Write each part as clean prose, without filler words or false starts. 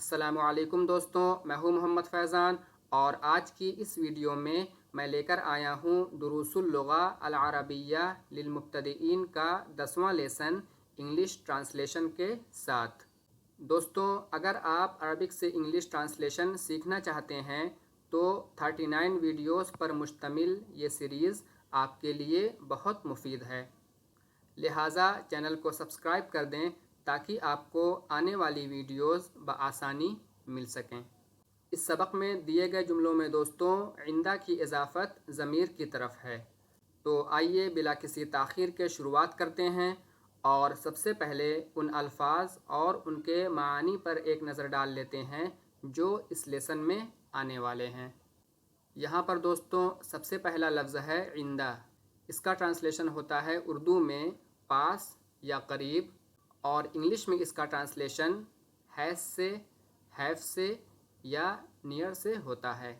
السلام علیکم دوستوں، میں ہوں محمد فیضان اور آج کی اس ویڈیو میں لے کر آیا ہوں دروس اللغہ العربیہ للمبتدئین کا 10واں لیسن انگلش ٹرانسلیشن کے ساتھ۔ دوستوں، اگر آپ عربک سے انگلش ٹرانسلیشن سیکھنا چاہتے ہیں تو 39 ویڈیوز پر مشتمل یہ سیریز آپ کے لیے بہت مفید ہے، لہٰذا چینل کو سبسکرائب کر دیں تاکہ آپ کو آنے والی ویڈیوز بآسانی مل سکیں۔ اس سبق میں دیے گئے جملوں میں دوستوں عندہ کی اضافت ضمیر کی طرف ہے، تو آئیے بلا کسی تاخیر کے شروعات کرتے ہیں اور سب سے پہلے ان الفاظ اور ان کے معانی پر ایک نظر ڈال لیتے ہیں جو اس لیسن میں آنے والے ہیں۔ یہاں پر دوستوں سب سے پہلا لفظ ہے عندہ۔ اس کا ٹرانسلیشن ہوتا ہے اردو میں پاس یا قریب، اور انگلش میں اس کا ٹرانسلیشن ہیز سے، ہیو سے یا نیئر سے ہوتا ہے۔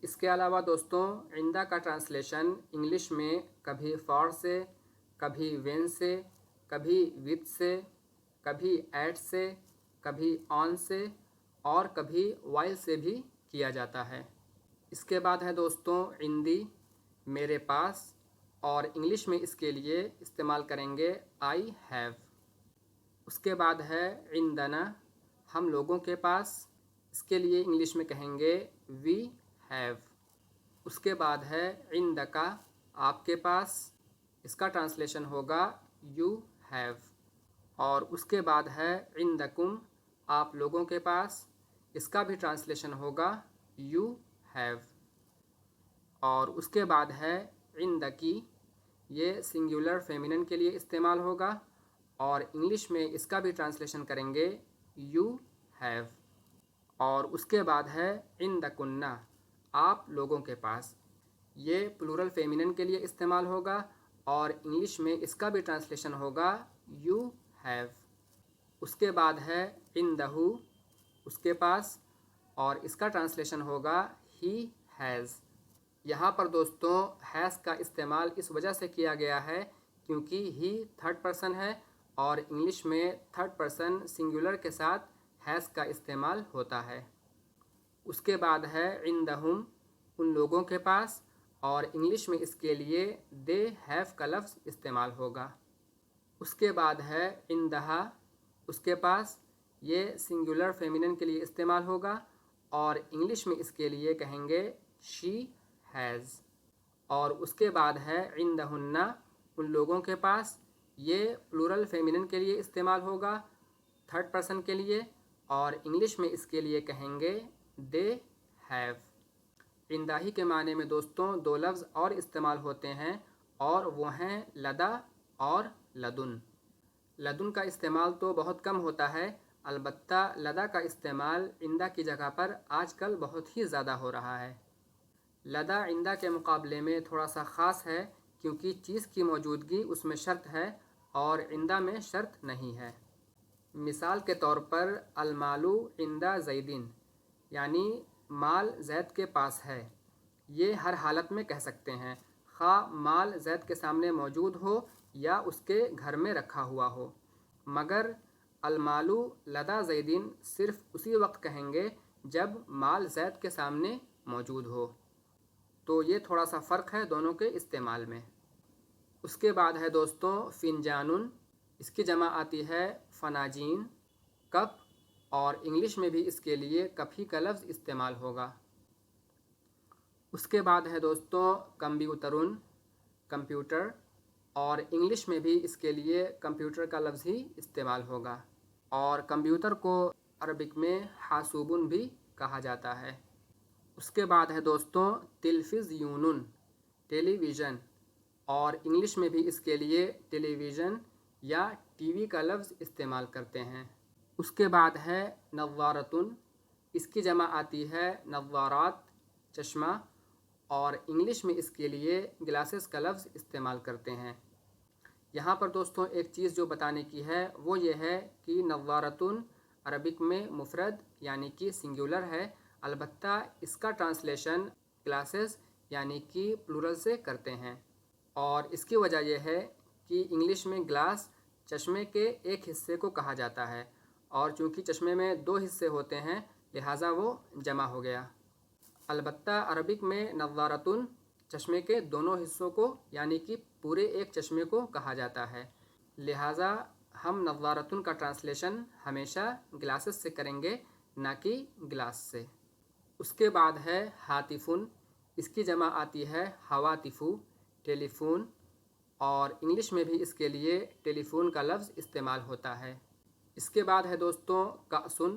اس کے علاوہ دوستوں عندہ کا ٹرانسلیشن انگلش میں کبھی فار سے، کبھی وین سے، کبھی وتھ سے، کبھی ایٹ سے، کبھی آن سے اور کبھی وائل سے بھی کیا جاتا ہے۔ اس کے بعد ہے دوستوں عندی، میرے پاس، اور انگلش میں اس کے لیے استعمال کریں گے آئی ہیو۔ اس کے بعد ہے عندنا، ہم لوگوں کے پاس، اس کے لیے انگلش میں کہیں گے وی ہیو۔ اس کے بعد ہے عندکا، آپ کے پاس، اس کا ٹرانسلیشن ہوگا یو ہیو۔ اور اس کے بعد ہے عندکم، آپ لوگوں کے پاس، اس کا بھی ٹرانسلیشن ہوگا یو ہیو۔ اور اس کے بعد ہے عندکی، یہ سنگولر فیمینن کے لیے استعمال ہوگا اور انگلش میں اس کا بھی ٹرانسلیشن کریں گے یو ہیو۔ اور اس کے بعد ہے عندکنا، آپ لوگوں کے پاس، یہ پلورل فیمینن کے لیے استعمال ہوگا اور انگلش میں اس کا بھی ٹرانسلیشن ہوگا یو ہیو۔ اس کے بعد ہے عندہو، اس کے پاس، اور اس کا ٹرانسلیشن ہوگا ہی ہیز۔ یہاں پر دوستوں ہیز کا استعمال اس وجہ سے کیا گیا ہے کیونکہ ہی تھرڈ پرسن ہے اور انگلش میں تھرڈ پرسن سنگولر کے ساتھ ہیز کا استعمال ہوتا ہے۔ اس کے بعد ہے عندہم، ان لوگوں کے پاس، اور انگلش میں اس کے لیے دے ہیو کا لفظ استعمال ہوگا۔ اس کے بعد ہے عندہا، اس کے پاس، یہ سنگولر فیمینن کے لیے استعمال ہوگا اور انگلش میں اس کے لیے کہیں گے شی ہیز۔ اور اس کے بعد ہے عندہن، ان لوگوں کے پاس، یہ پلورل فیمینن کے لیے استعمال ہوگا تھرڈ پرسن کے لیے اور انگلش میں اس کے لیے کہیں گے دے ہیو۔ عندہی کے معنی میں دوستوں دو لفظ اور استعمال ہوتے ہیں اور وہ ہیں لدا اور لدن۔ لدن کا استعمال تو بہت کم ہوتا ہے، البتہ لدا کا استعمال عندہ کی جگہ پر آج کل بہت ہی زیادہ ہو رہا ہے۔ لدا عندہ کے مقابلے میں تھوڑا سا خاص ہے کیونکہ چیز کی موجودگی اس میں شرط ہے اور عندہ میں شرط نہیں ہے۔ مثال کے طور پر المالو عندہ زیدن، یعنی مال زید کے پاس ہے، یہ ہر حالت میں کہہ سکتے ہیں، خواہ مال زید کے سامنے موجود ہو یا اس کے گھر میں رکھا ہوا ہو، مگر المالو لدا زیدن صرف اسی وقت کہیں گے جب مال زید کے سامنے موجود ہو۔ تو یہ تھوڑا سا فرق ہے دونوں کے استعمال میں۔ اس کے بعد ہے دوستوں فنجانن، اس کی جمع آتی ہے فناجین، کپ، اور انگلش میں بھی اس کے لیے کپ ہی کا لفظ استعمال ہوگا۔ اس کے بعد ہے دوستوں کمپیوٹرن، کمپیوٹر، اور انگلش میں بھی اس کے لیے کمپیوٹر کا لفظ ہی استعمال ہوگا، اور کمپیوٹر کو عربک میں حاسوبن بھی کہا جاتا ہے۔ اس کے بعد ہے دوستوں تلفزیونن، ٹیلی ویژن، اور انگلش میں بھی اس کے لیے ٹیلی ویژن یا ٹی وی کا لفظ استعمال کرتے ہیں۔ اس کے بعد ہے نظارتن، اس کی جمع آتی ہے نظارات، چشمہ، اور انگلش میں اس کے لیے گلاسز کا لفظ استعمال کرتے ہیں۔ یہاں پر دوستوں ایک چیز جو بتانے کی ہے وہ یہ ہے کہ نظارتن عربک میں مفرد یعنی کہ سنگولر ہے، البتہ اس کا ٹرانسلیشن گلاسز یعنی کہ پلورل سے کرتے ہیں، اور اس کی وجہ یہ ہے کہ انگلش میں گلاس چشمے کے ایک حصے کو کہا جاتا ہے اور چونکہ چشمے میں 2 حصے ہوتے ہیں لہٰذا وہ جمع ہو گیا۔ البتہ عربک میں نظارتن چشمے کے دونوں حصوں کو یعنی کہ پورے ایک چشمے کو کہا جاتا ہے، لہٰذا ہم نظارتن کا ٹرانسلیشن ہمیشہ گلاسز سے کریں گے نہ کہ گلاس سے۔ اس کے بعد ہے ہاتفن، اس کی جمع آتی ہے ہواتفو، ٹیلی فون، اور انگلش میں بھی اس کے لیے ٹیلی فون کا لفظ استعمال ہوتا ہے۔ اس کے بعد ہے دوستوں کأسن،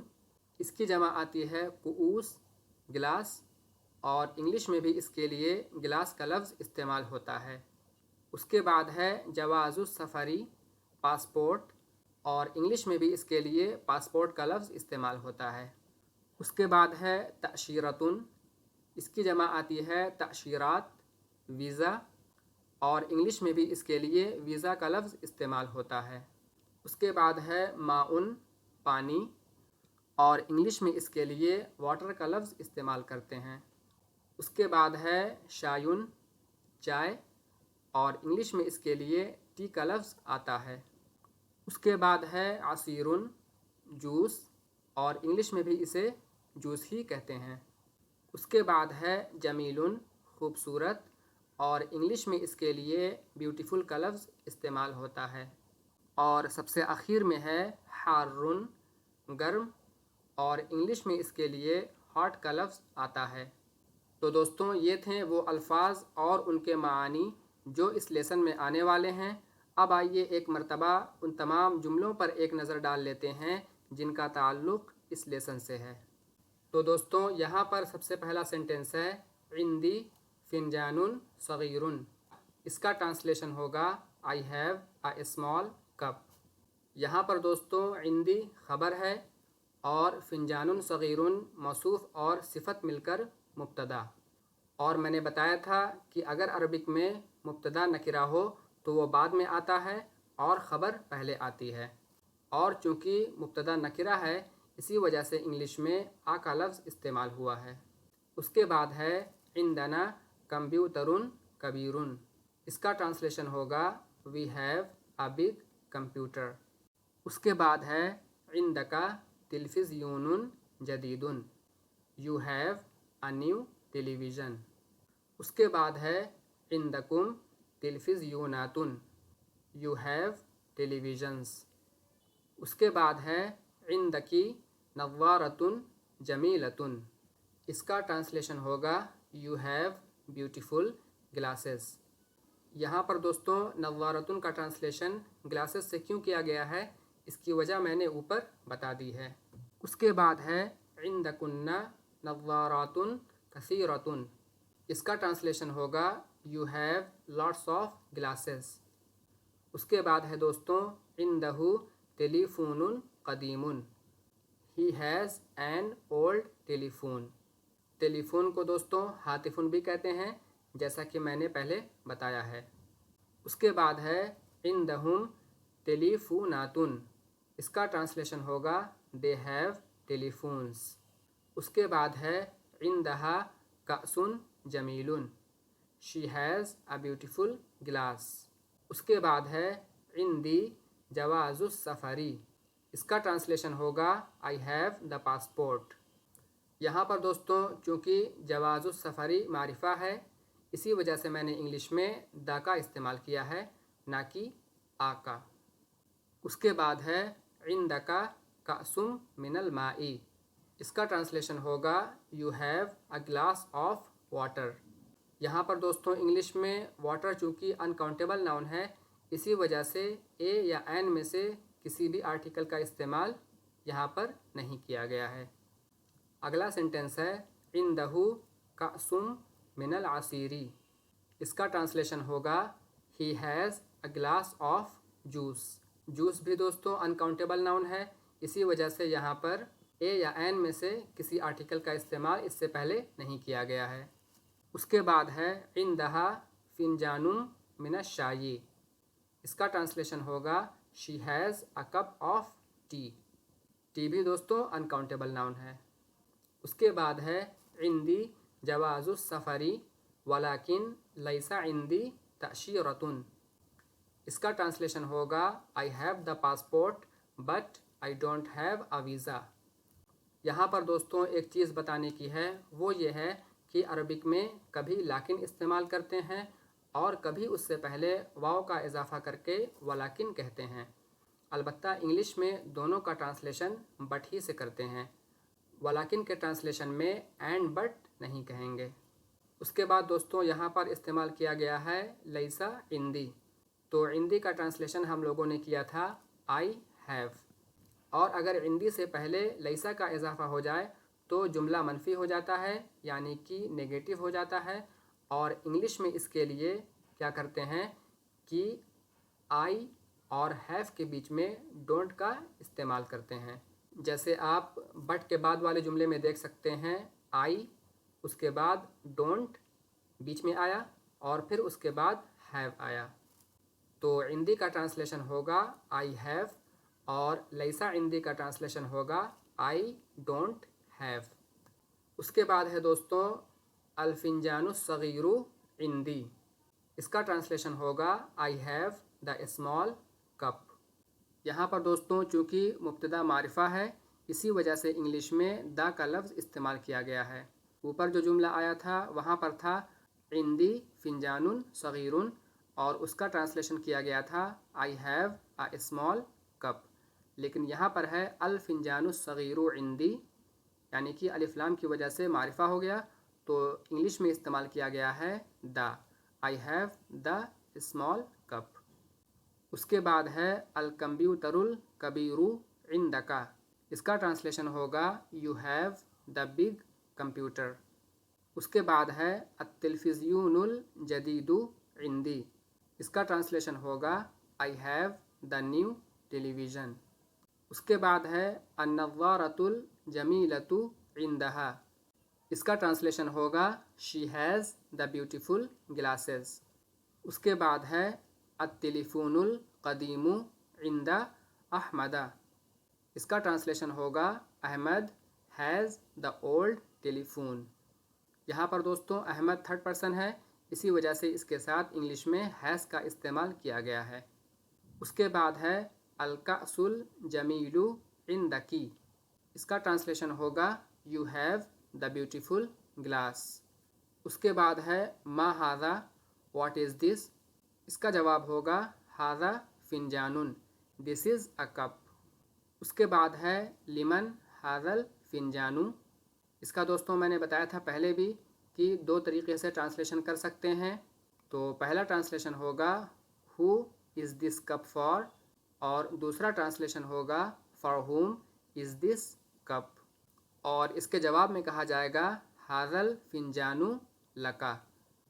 اس کی جمع آتی ہے کؤوس، گلاس، اور انگلش میں بھی اس کے لیے گلاس کا لفظ استعمال ہوتا ہے۔ اس کے بعد ہے جواز السفری، پاسپورٹ، اور انگلش میں بھی اس کے لیے پاسپورٹ کا لفظ استعمال ہوتا ہے۔ اس کے بعد ہے تأشیرتن، اس کی جمع آتی ہے تأشیرات، ویزا، اور انگلش میں بھی اس کے لیے ویزا کا لفظ استعمال ہوتا ہے۔ اس کے بعد ہے ماؤن، پانی، اور انگلش میں اس کے لیے واٹر کا لفظ استعمال کرتے ہیں۔ اس کے بعد ہے شایون، چائے، اور انگلش میں اس کے لیے ٹی کا لفظ آتا ہے۔ اس کے بعد ہے عصیرن، جوس، اور انگلش میں بھی اسے جوس ہی کہتے ہیں۔ اس کے بعد ہے جمیلن، خوبصورت، اور انگلش میں اس کے لیے بیوٹیفل کا لفظ استعمال ہوتا ہے۔ اور سب سے آخر میں ہے حارن، گرم، اور انگلش میں اس کے لیے ہاٹ کا لفظ آتا ہے۔ تو دوستوں یہ تھے وہ الفاظ اور ان کے معانی جو اس لیسن میں آنے والے ہیں۔ اب آئیے ایک مرتبہ ان تمام جملوں پر ایک نظر ڈال لیتے ہیں جن کا تعلق اس لیسن سے ہے۔ تو دوستوں یہاں پر سب سے پہلا سینٹنس ہے عندی فنجان صغیر، اس کا ٹرانسلیشن ہوگا I have a small cup۔ یہاں پر دوستوں عندی خبر ہے اور فنجان صغیر موصوف اور صفت مل کر مبتدا، اور میں نے بتایا تھا کہ اگر عربک میں مبتدا نکرہ ہو تو وہ بعد میں آتا ہے اور خبر پہلے آتی ہے، اور چونکہ مبتدا نکرہ ہے اسی وجہ سے انگلش میں آ کا لفظ استعمال ہوا ہے۔ اس کے بعد ہے عندنا کمپیوٹرن کبیرن، اس کا ٹرانسلیشن ہوگا we have a big computer. اس کے بعد ہے عندکا تلفزیون جدید، you have a new television. اس کے بعد ہے عندکم تلفزیونات، یو ہیو ٹیلی ویژنس۔ اس کے بعد ہے عندکی نظارۃ جمیلۃ، اس کا ٹرانسلیشن ہوگا یو ہیو بیوٹیفل گلاسز۔ یہاں پر دوستوں نظارۃ کا ٹرانسلیشن گلاسز سے کیوں کیا گیا ہے اس کی وجہ میں نے اوپر بتا دی ہے۔ اس کے بعد ہے عندکن نظارات کثیرۃ، اس کا ٹرانسلیشن ہوگا you have lots of glasses. اس کے بعد ہے دوستوں عندہ ٹیلی فون قدیم، he has an old telephone. Telephone کو دوستوں ہاتفن بھی کہتے ہیں جیسا کہ میں نے پہلے بتایا ہے۔ اس کے بعد ہے عندہم ٹیلی فونات، اس کا ٹرانسلیشن ہوگا دے ہیو ٹیلی فونس۔ اس کے بعد ہے عندہا کأس جمیل، she has a beautiful glass. اس کے بعد ہے عندی جواز السفری، اس کا ٹرانسلیشن ہوگا آئی ہیو دا پاسپورٹ۔ یہاں پر دوستوں چونکہ جواز السفری معرفہ ہے اسی وجہ سے میں نے انگلش میں دا کا استعمال کیا ہے نہ کہ آ کا۔ اس کے بعد ہے عندکا کأس من الماء، اس کا ٹرانسلیشن ہوگا you have a glass of water. یہاں پر دوستوں انگلش میں واٹر چونکہ انکاؤنٹیبل ناؤن ہے اسی وجہ سے اے یا این میں سے کسی بھی آرٹیکل کا استعمال یہاں پر نہیں کیا گیا ہے۔ اگلا سینٹنس ہے عندہ کأس من العصیر، اس کا ٹرانسلیشن ہوگا ہی has a glass of juice. Juice بھی دوستوں انکاؤنٹیبل ناؤن ہے اسی وجہ سے یہاں پر اے یا این میں سے کسی آرٹیکل کا استعمال اس سے پہلے نہیں کیا گیا ہے۔ اس کے بعد ہے عندہا فنجان من الشائی، اس کا ٹرانسلیشن ہوگا she has a cup of T. T بھی دوستوں انکاؤنٹیبل ناؤن ہے۔ اس کے بعد ہے عندی جواز السفری ولیکن لیس عندی تأشیرۃ، اس کا ٹرانسلیشن ہوگا I have the passport but I don't have a visa. یہاں پر دوستوں ایک چیز بتانے کی ہے، وہ یہ ہے کہ عربک میں کبھی لاکن استعمال کرتے ہیں اور کبھی اس سے پہلے واو کا اضافہ کر کے ولاکن کہتے ہیں۔ البتہ انگلش میں دونوں کا ٹرانسلیشن بٹ ہی سے کرتے ہیں، ولاکن کے ٹرانسلیشن میں اینڈ بٹ نہیں کہیں گے۔ اس کے بعد دوستوں یہاں پر استعمال کیا گیا ہے لیسا عندی۔ تو عندی کا ٹرانسلیشن ہم لوگوں نے کیا تھا آئی ہیو، اور اگر عندی سے پہلے لیسا کا اضافہ ہو جائے تو جملہ منفی ہو جاتا ہے، یعنی کہ نیگیٹو ہو جاتا ہے، اور انگلش میں اس کے لیے کیا کرتے ہیں کہ آئی اور ہیو کے بیچ میں ڈونٹ کا استعمال کرتے ہیں۔ جیسے آپ بٹ کے بعد والے جملے میں دیکھ سکتے ہیں، آئی اس کے بعد ڈونٹ بیچ میں آیا اور پھر اس کے بعد ہیو آیا۔ تو عندی کا ٹرانسلیشن ہوگا آئی ہیو، اور لیسا عندی کا ٹرانسلیشن ہوگا آئی ڈونٹ ہیو۔ اس کے بعد ہے دوستوں الفنجان الصغیر عندی، اس کا ٹرانسلیشن ہوگا I have the small cup. یہاں پر دوستوں چونکہ مبتدا معرفہ ہے، اسی وجہ سے انگلش میں دا کا لفظ استعمال کیا گیا ہے۔ اوپر جو جملہ آیا تھا وہاں پر تھا عندی فنجان صغیر، اور اس کا ٹرانسلیشن کیا گیا تھا آئی ہیو اے اسمال کپ، لیکن یہاں پر ہے الفنجان الصغیر عندی، یعنی کہ الف لام کی وجہ سے معرفہ ہو گیا، تو انگلش میں استعمال کیا گیا ہے the, I have the small cup. اس کے بعد ہے الکمپیوٹر الکبیر عندک، اس کا ٹرانسلیشن ہوگا you have the big computer. اس کے بعد ہے التلفزیون الجدید عندی، اس کا ٹرانسلیشن ہوگا I have the new television. اس کے بعد ہے النظارۃ الجمیلۃ عندہا، اس کا ٹرانسلیشن ہوگا she has the beautiful glasses. اس کے بعد ہے التلیفون القدیم عند احمد، اس کا ٹرانسلیشن ہوگا Ahmed has the old telephone. یہاں پر دوستوں احمد تھرڈ پرسن ہے، اسی وجہ سے اس کے ساتھ انگلش میں ہیز کا استعمال کیا گیا ہے۔ اس کے بعد ہے الکأس الجمیل عندکی، اس کا ٹرانسلیشن ہوگا you have the beautiful glass. اس کے بعد ہے ما ھذا واٹ از دس، اس کا جواب ہوگا ھذا فنجان، دس از اے کپ۔ اس کے بعد ہے لمن ھذا الفنجان، اس کا دوستوں میں نے بتایا تھا پہلے بھی کہ دو طریقے سے ٹرانسلیشن کر سکتے ہیں۔ تو پہلا ٹرانسلیشن ہوگا ہو از دس کپ فار، اور دوسرا ٹرانسلیشن ہوگا for whom is this cup, اور اس کے جواب میں کہا جائے گا ھذا الفنجان لک،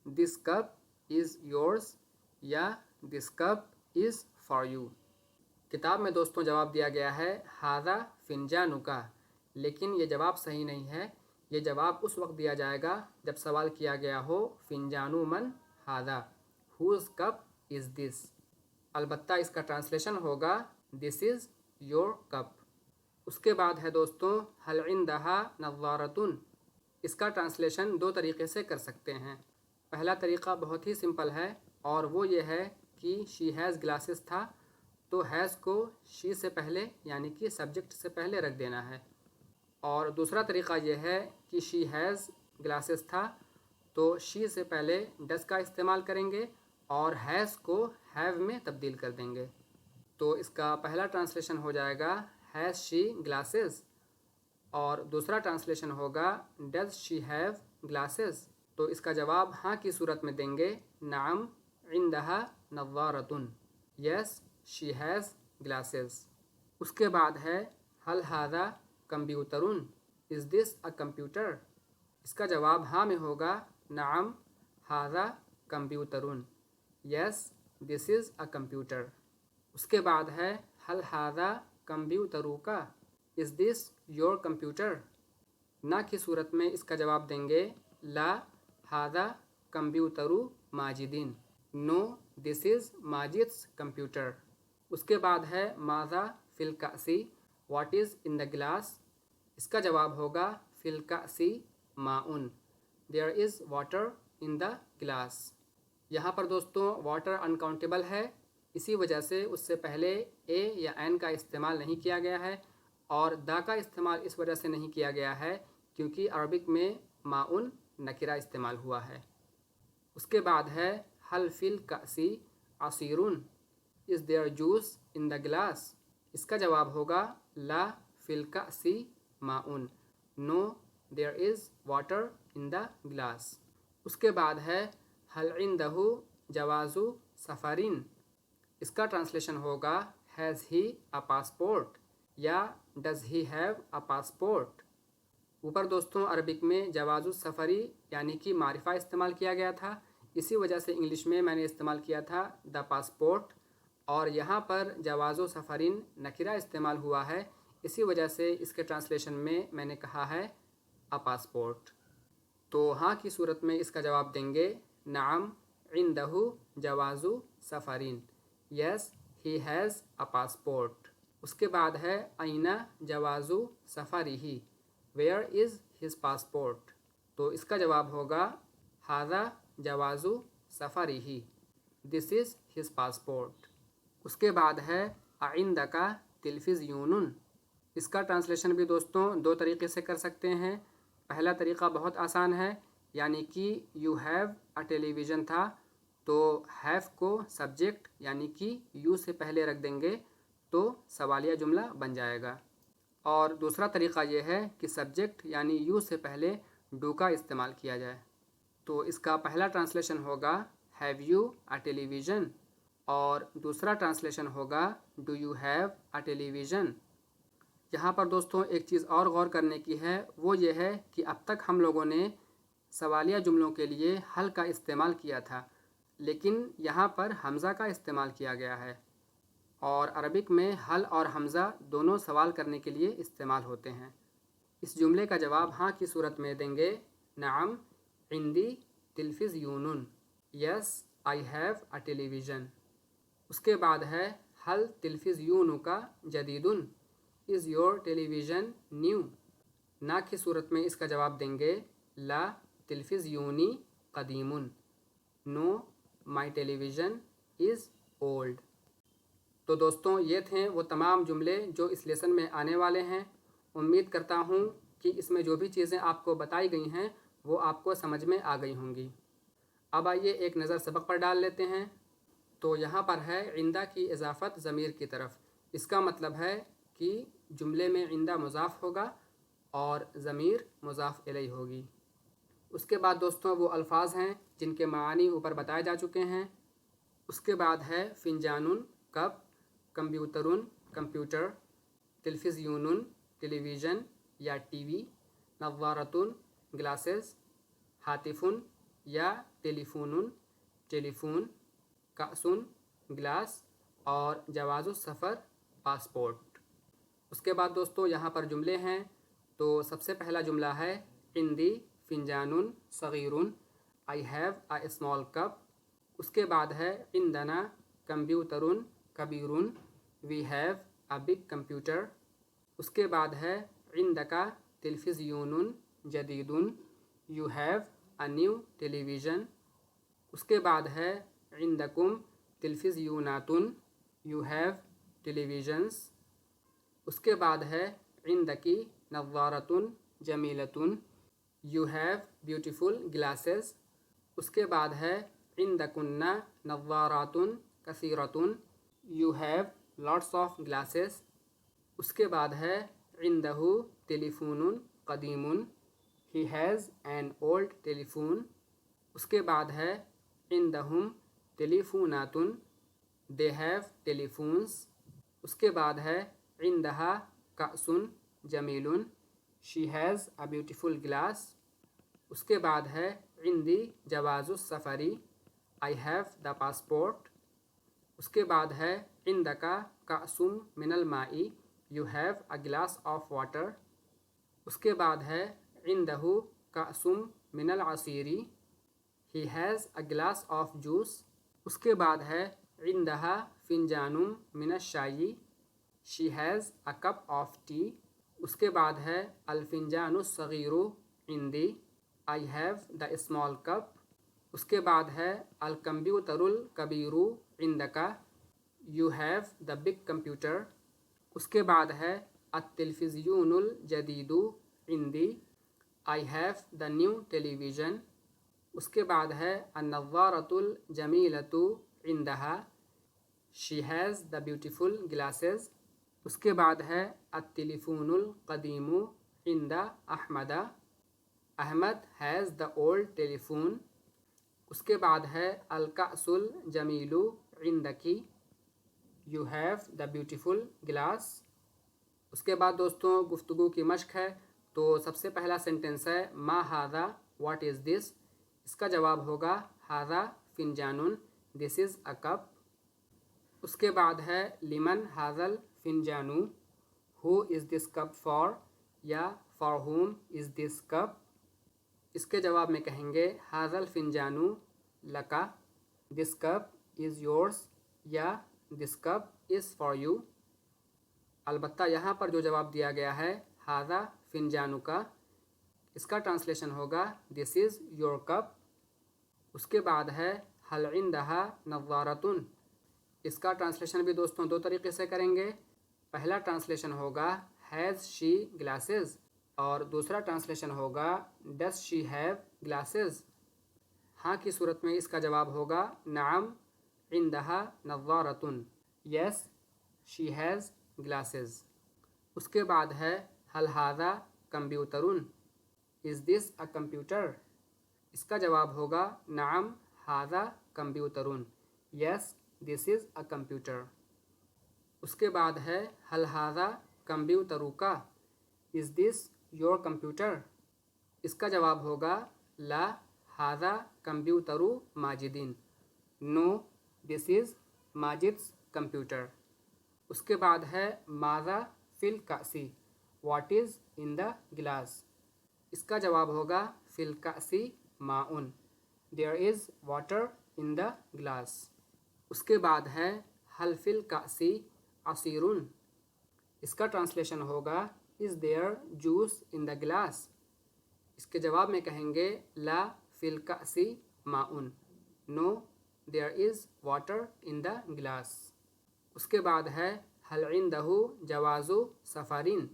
دس کپ از یورز، یا دس کپ از فار یو۔ کتاب میں دوستوں جواب دیا گیا ہے ھذا فنجانک، لیکن یہ جواب صحیح نہیں ہے، یہ جواب اس وقت دیا جائے گا جب سوال کیا گیا ہو فنجانو من ھذا، ہوز کپ از دس، البتہ اس کا ٹرانسلیشن ہوگا دس از یور کپ۔ اس کے بعد ہے دوستوں ھل عندہا نظارۃ، اس کا ٹرانسلیشن دو طریقے سے کر سکتے ہیں۔ پہلا طریقہ بہت ہی سمپل ہے، اور وہ یہ ہے کہ شی ہیز گلاسز تھا تو ہیز کو شی سے پہلے یعنی کہ سبجیکٹ سے پہلے رکھ دینا ہے، اور دوسرا طریقہ یہ ہے کہ شی ہیز گلاسز تھا تو شی سے پہلے ڈز کا استعمال کریں گے اور ہیز کو ہیو میں تبدیل کر دیں گے۔ تو اس کا پہلا ٹرانسلیشن ہو جائے گا ہیز شی گلاسز، اور دوسرا ٹرانسلیشن ہوگا ڈز شی ہیو گلاسز، تو اس کا جواب ہاں کی صورت میں دیں گے نعم عندہا نظارۃ، یس شی ہیز گلاسز۔ اس کے بعد ہے ھل ھذا computer, is this a computer, اس کا جواب ہاں میں ہوگا نعم ھذا computer, yes this is a computer. اس کے بعد ہے ھل ھذا کمپیوٹروک، از دس یور کمپیوٹر، نہ کی صورت میں اس کا جواب دیں گے لا ھذا کمپیوٹر ماجد، نو دس از ماجد's کمپیوٹر۔ اس کے بعد ہے ماذا فی الکأس، what is in the glass, اس کا جواب ہوگا فی الکأس ماء، دیر از واٹر ان دا گلاس۔ یہاں پر دوستوں واٹر انکاؤنٹیبل ہے، اسی وجہ سے اس سے پہلے اے یا این کا استعمال نہیں کیا گیا ہے، اور دا کا استعمال اس وجہ سے نہیں کیا گیا ہے کیونکہ عربک میں ماؤن نکرہ استعمال ہوا ہے۔ اس کے بعد ہے حل فی الکأسی عصیرون، is there juice in the glass? اس کا جواب ہوگا لا فی الکأسی ماؤن، نو دیر از واٹر ان دا گلاس۔ اس کے بعد ہے حل عندہ جواز سفرین، اس کا ٹرانسلیشن ہوگا ہیز ہی اے پاسپورٹ یا does he have a passport. اوپر دوستوں عربک میں جواز السفری یعنی کہ معرفہ استعمال کیا گیا تھا، اسی وجہ سے انگلش میں نے استعمال کیا تھا دا پاسپورٹ، اور یہاں پر جواز و سفرین نکرہ استعمال ہوا ہے، اسی وجہ سے اس کے ٹرانسلیشن میں نے کہا ہے اے پاسپورٹ۔ تو ہاں کی صورت میں اس کا جواب دیں گے نعم عندہ جواز سفرین، یس ہی ہیز اے پاسپورٹ۔ اس کے بعد ہے این جواز سفرہ، ویئر از ہز پاسپورٹ؟ تو اس کا جواب ہوگا ھذا جواز سفرہ، دس از ہز پاسپورٹ۔ اس کے بعد ہے اعندک تلفزیون، اس کا ٹرانسلیشن بھی دوستوں دو طریقے سے کر سکتے ہیں۔ پہلا طریقہ بہت آسان ہے، یعنی کہ you have a television تھا تو ہیو کو سبجیکٹ یعنی کہ یو سے پہلے رکھ دیں گے تو سوالیہ جملہ بن جائے گا، اور دوسرا طریقہ یہ ہے کہ سبجیکٹ یعنی یو سے پہلے ڈو کا استعمال کیا جائے۔ تو اس کا پہلا ٹرانسلیشن ہوگا have you a television, اور دوسرا ٹرانسلیشن ہوگا do you have a television. یہاں پر دوستوں ایک چیز اور غور کرنے کی ہے، وہ یہ ہے کہ اب تک ہم لوگوں نے سوالیہ جملوں کے لیے حل کا استعمال کیا تھا، لیکن یہاں پر حمزہ کا استعمال کیا گیا ہے، اور عربک میں حل اور حمزہ دونوں سوال کرنے کے لیے استعمال ہوتے ہیں۔ اس جملے کا جواب ہاں کی صورت میں دیں گے نعم عندی تلفزیون، یس آئی ہیو اے ٹیلی ویژن۔ اس کے بعد ہے حل تلفزیون کا جدید، is your television new? نا کی صورت میں اس کا جواب دیں گے لا تلفزیونی قدیم، نو مائی ٹیلی ویژن از اولڈ۔ تو دوستوں یہ تھے وہ تمام جملے جو اس لیسن میں آنے والے ہیں۔ امید کرتا ہوں کہ اس میں جو بھی چیزیں آپ کو بتائی گئی ہیں وہ آپ کو سمجھ میں آ گئی ہوں گی۔ اب آئیے ایک نظر سبق پر ڈال لیتے ہیں۔ تو یہاں پر ہے عندہ کی اضافت ضمیر کی طرف، اس کا مطلب ہے کہ جملے میں عندہ مضاف ہوگا اور ضمیر مضاف الیہ ہوگی۔ اس کے بعد دوستوں وہ الفاظ ہیں جن کے معانی اوپر بتائے جا چکے ہیں۔ اس کے بعد ہے فنجان کپ، کمپیوٹرن کمپیوٹر، تلفزیون ٹیلی ویژن یا ٹی وی، نظارتن گلاسز، ہاتفن یا ٹیلیفون ٹیلی فون، کأسن گلاس، اور جواز السفر پاسپورٹ۔ اس کے بعد دوستو یہاں پر جملے ہیں، تو سب سے پہلا جملہ ہے عندی فنجان صغیر، I have a small cup. اس کے بعد ہے عندنا کمپیوٹر کبیر، we have a big computer. اس کے بعد ہے عندک تلفزیون جدید، you have a new television. اس کے بعد ہے عندکم تلفزیونات، یو ہیو ٹیلی ویژنس۔ اس کے بعد ہے عندکی نظارۃ جمیلۃ، یو ہیو بیوٹیفل گلاسز۔ اس کے بعد ہے عندکن نظارات کثیرۃ، you have lots of glasses. اس کے بعد ہے عندہ ٹیلیفون قدیم، he has an old telephone. اس کے بعد ہے عندہم ٹیلیفونات، دے ہیو ٹیلیفونس۔ اس کے بعد ہے عندہا کأس جمیل، she has a beautiful glass. اس کے بعد ہے عندی جواز السفری، آئی ہیو دا پاسپورٹ۔ اس کے بعد ہے عندکا کأس من الماء، you have a glass of water. اس کے بعد ہے عندہ کأس من العصیر، he has a glass of juice. اس کے بعد ہے عندہا فنجان من الشائی، she has a cup of tea. اس کے بعد ہے الفنجان الصغیر عندی، I have the small cup. اس کے بعد ہے الکمپیوٹر الکبیر عندک، You have the big computer. اس کے بعد ہے التلفزیون الجدید عندی. I have the new television. اس کے بعد ہے النظارۃ الجمیلۃ عندها. She has the beautiful glasses. اس کے بعد ہے التلفون القدیم عند Ahmad. Ahmad has the old telephone. اس کے بعد ہے الکأس الجمیل عندکی. You have the beautiful glass. اس کے بعد دوستوں گفتگو کی مشق ہے. تو سب سے پہلا سینٹنس ہے ما ھذا، واٹ از دس. اس کا جواب ہوگا ھذا فنجان، دس از اے کپ. اس کے بعد ہے لمن ھذا الفنجان، who is this cup for, یا for whom is this cup. اس کے جواب میں کہیں گے ھذا الفنجان لکا، دس کپ از یورس، یا دس کپ از فار یو. البتہ یہاں پر جو جواب دیا گیا ہے ھذا فنجان کا، اس کا ٹرانسلیشن ہوگا دس از یور کپ. اس کے بعد ہے ھل عندہا نظارۃ. اس کا ٹرانسلیشن بھی دوستوں دو طریقے سے کریں گے. پہلا ٹرانسلیشن ہوگا ہیز شی گلاسز، اور دوسرا ٹرانسلیشن ہوگا ڈز شی ہیو گلاسز. ہاں کی صورت میں اس کا جواب ہوگا نعم عندہا نظارۃ، یس شی ہیز گلاسز. اس کے بعد ہے ھل ھذا computer, is this a computer. اس کا جواب ہوگا نعم ھذا computer, yes this is a computer. اس کے بعد ہے ھل ھذا کمپیوٹرک، از دس یور کمپیوٹر. اس کا جواب ہوگا لا ھذا کمپیوٹر ماجد، نو دس از ماجد's کمپیوٹر. اس کے بعد ہے ماذا فی الکأس، what is in the glass. اس کا جواب ہوگا فی الکأس ماء، دیر از واٹر ان دا گلاس. اس کے بعد ہے ھل فی الکأس عصیر. اس کا ٹرانسلیشن ہوگا از دیر جوس ان دا گلاس. اس کے جواب میں کہیں گے لا فی الکأس ماء، نو دیر از واٹر ان دا گلاس. اس کے بعد ہے ھل عندہ جواز سفرین.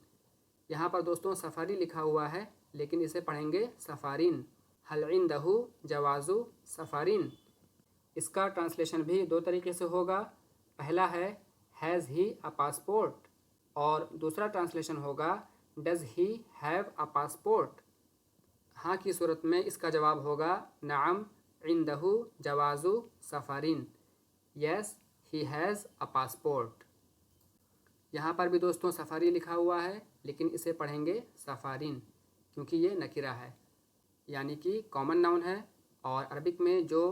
یہاں پر دوستوں سفری لکھا ہوا ہے لیکن اسے پڑھیں گے سفارین. ھل عندہ جواز سفرین. اس کا ٹرانسلیشن بھی دو طریقے سے ہوگا. پہلا ہے ہیز ہی اے پاسپورٹ، اور دوسرا ٹرانسلیشن ہوگا does he have a passport. ہاں کی صورت میں اس کا جواب ہوگا نعم عندہ جواز سفرین، یس ہی ہیز اے پاسپورٹ. یہاں پر بھی دوستوں سفاری لکھا ہوا ہے لیکن اسے پڑھیں گے سفارین کیونکہ یہ نکرہ ہے، یعنی کہ کامن ناؤن ہے، اور عربک میں جو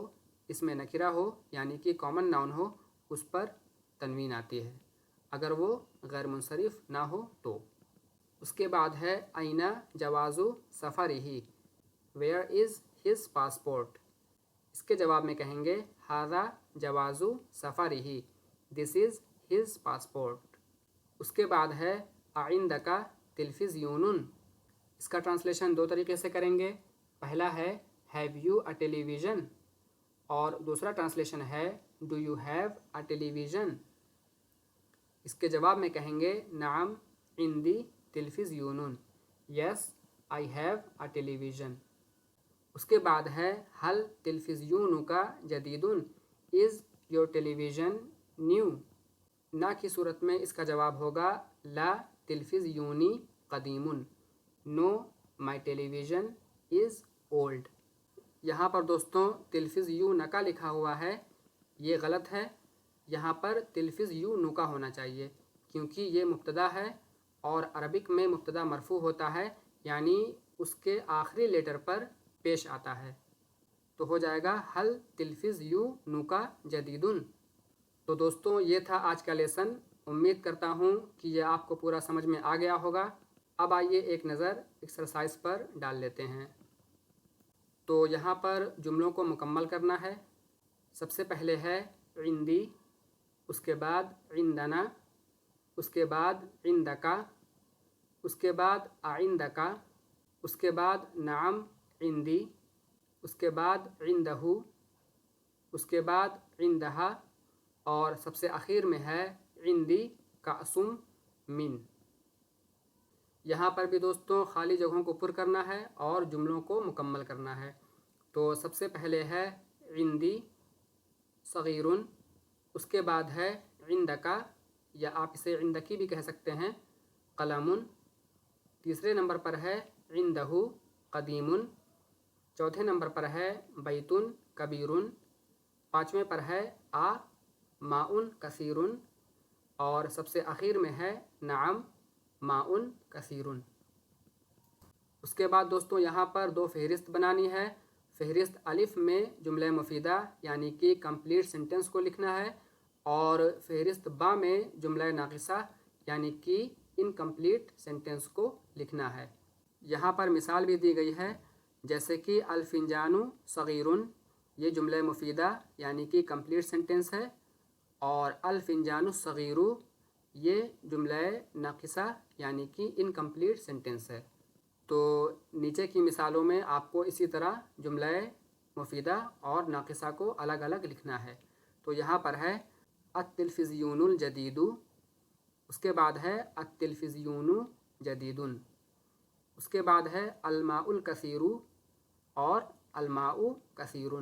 اس میں نکرہ ہو یعنی کہ کامن ناؤن ہو اس پر تنوین آتی ہے اگر وہ غیر منصرف نہ ہو تو. اس کے بعد ہے اینا جواز سفرہ، ویئر از ہز پاسپورٹ. اس کے جواب میں کہیں گے ھذا جواز سفرہ، دس از ہز پاسپورٹ. اس کے بعد ہے اعندک تلفزیون. اس کا ٹرانسلیشن دو طریقے سے کریں گے. پہلا ہے have you a television, اور دوسرا ٹرانسلیشن ہے do you have a television. اس کے جواب میں کہیں گے نعم عندی تلفزیون، یس آئی ہیو اے ٹیلی ویژن. اس کے بعد ہے ھل تلفزیون کا جدید، is your television new. نہ کی صورت میں اس کا جواب ہوگا لا تلفزیونی قدیم، نو مائی ٹیلی ویژن از اولڈ. یہاں پر دوستوں تلفزیون کا لکھا ہوا ہے، یہ غلط ہے. یہاں پر تلفزیون کا ہونا چاہیے کیونکہ یہ مبتدا ہے اور عربک میں مبتدا مرفوع ہوتا ہے یعنی اس کے آخری لیٹر پر پیش آتا ہے، تو ہو جائے گا ھل تلفزیون کا جدید. تو دوستوں یہ تھا آج کا لیسن. امید کرتا ہوں کہ یہ آپ کو پورا سمجھ میں آ گیا ہوگا. اب آئیے ایک نظر ایکسرسائز پر ڈال لیتے ہیں. تو یہاں پر جملوں کو مکمل کرنا ہے. سب سے پہلے ہے عندی، اس کے بعد عندنا، اس کے بعد عندکا، اس کے بعد اعندکا، اس کے بعد نعم عندی، اس کے بعد عندہ، اس کے بعد عندہا، اور سب سے آخر میں ہے عندی کأسم من۔ یہاں پر بھی دوستوں خالی جگہوں کو پر کرنا ہے اور جملوں کو مکمل کرنا ہے۔ تو سب سے پہلے ہے عندی صغیرن، اس کے بعد ہے عندکا، یا آپ اسے عندکی بھی کہہ سکتے ہیں، قلم۔ تیسرے نمبر پر ہے عندہ قدیم۔ چوتھے نمبر پر ہے بیتن کبیر۔ پانچویں پر ہے ماء کثیر، اور سب سے آخر میں ہے نعم ماء کثیر۔ اس کے بعد دوستوں یہاں پر دو فہرست بنانی ہے۔ فہرست الف میں جملہ مفیدہ یعنی کہ کمپلیٹ سینٹنس کو لکھنا ہے، اور فہرست با میں جملہ ناقصہ یعنی کہ انکمپلیٹ سینٹنس کو لکھنا ہے۔ یہاں پر مثال بھی دی گئی ہے، جیسے کہ الفنجان صغیر، یہ جملہ مفیدہ یعنی کہ کمپلیٹ سینٹنس ہے، اور الفنجان الصغیر یہ جملہ ناقصہ یعنی کہ انکمپلیٹ سینٹنس ہے۔ تو نیچے کی مثالوں میں آپ کو اسی طرح جملہ مفیدہ اور ناقصہ کو الگ الگ لکھنا ہے۔ تو یہاں پر ہے التلفزیون الجدید، اس کے بعد ہے التلفزیون جدید، اس کے بعد ہے الماء الکثیر اور الماء کثیر۔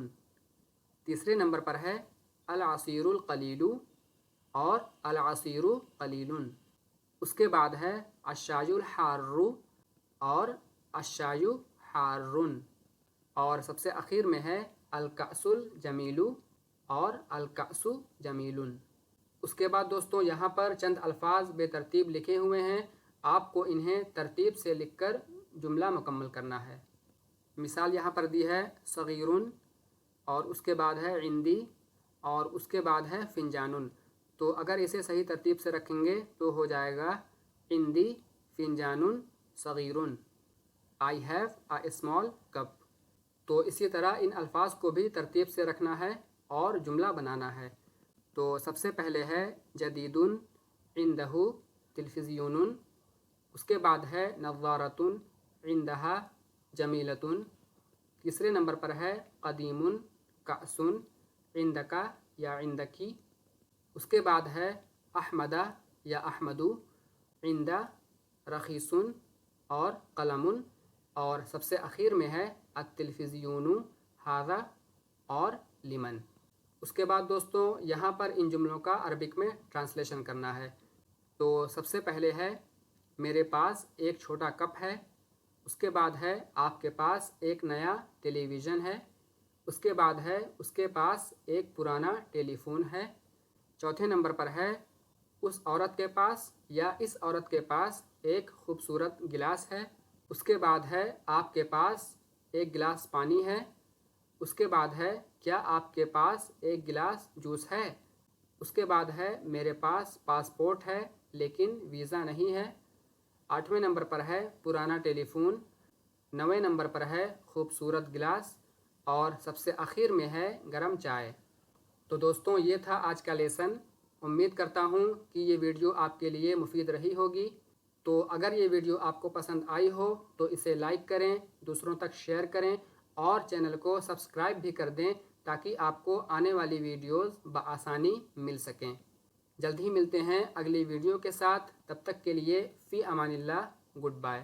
تیسرے نمبر پر ہے العصیر القلیل اور العصیر قلیل۔ اس کے بعد ہے الشائی الحار اور الشائی حار، اور سب سے اخیر میں ہے الکأس الجمیل اور الکأس جمیل۔ اس کے بعد دوستوں یہاں پر چند الفاظ بے ترتیب لکھے ہوئے ہیں، آپ کو انہیں ترتیب سے لکھ کر جملہ مکمل کرنا ہے۔ مثال یہاں پر دی ہے صغیرن، اور اس کے بعد ہے عندی، اور اس کے بعد ہے فنجانن۔ تو اگر اسے صحیح ترتیب سے رکھیں گے تو ہو جائے گا عندی فنجانن صغیرن، I have a small cup. تو اسی طرح ان الفاظ کو بھی ترتیب سے رکھنا ہے اور جملہ بنانا ہے۔ تو سب سے پہلے ہے جدید عندہ تلفزیون، اس کے بعد ہے نظارۃ عندہا جمیلۃ، تیسرے نمبر پر ہے قدیم کأس عندکا یا عندکی، اس کے بعد ہے احمدہ یا احمد عندہ رخیص اور قلم، اور سب سے اخیر میں ہے التلفزیون ھذا اور لمن۔ اس کے بعد دوستوں یہاں پر ان جملوں کا عربک میں ٹرانسلیشن کرنا ہے۔ تو سب سے پہلے ہے میرے پاس ایک چھوٹا کپ ہے، اس کے بعد ہے آپ کے پاس ایک نیا ٹیلی ویژن ہے، اس کے بعد ہے اس کے پاس ایک پرانا ٹیلی فون ہے، چوتھے نمبر پر ہے اس عورت کے پاس یا اس عورت کے پاس ایک خوبصورت گلاس ہے، اس کے بعد ہے آپ کے پاس ایک گلاس پانی ہے، اس کے بعد ہے کیا آپ کے پاس ایک گلاس جوس ہے، اس کے بعد ہے میرے پاس پاسپورٹ ہے لیکن ویزا نہیں ہے، آٹھویں نمبر پر ہے پرانا ٹیلی فون، نویں نمبر پر ہے خوبصورت گلاس، اور سب سے آخر میں ہے گرم چائے۔ تو دوستوں یہ تھا آج کا لیسن، امید کرتا ہوں کہ یہ ویڈیو آپ کے لیے مفید رہی ہوگی۔ تو اگر یہ ویڈیو آپ کو پسند آئی ہو تو اسے لائک کریں، دوسروں تک شیئر کریں، اور چینل کو سبسکرائب بھی کر دیں تاکہ آپ کو آنے والی ویڈیوز بآسانی مل سکیں۔ جلد ہی ملتے ہیں اگلی ویڈیو کے ساتھ، تب تک کے لیے فی امان اللہ، گڈ بائے۔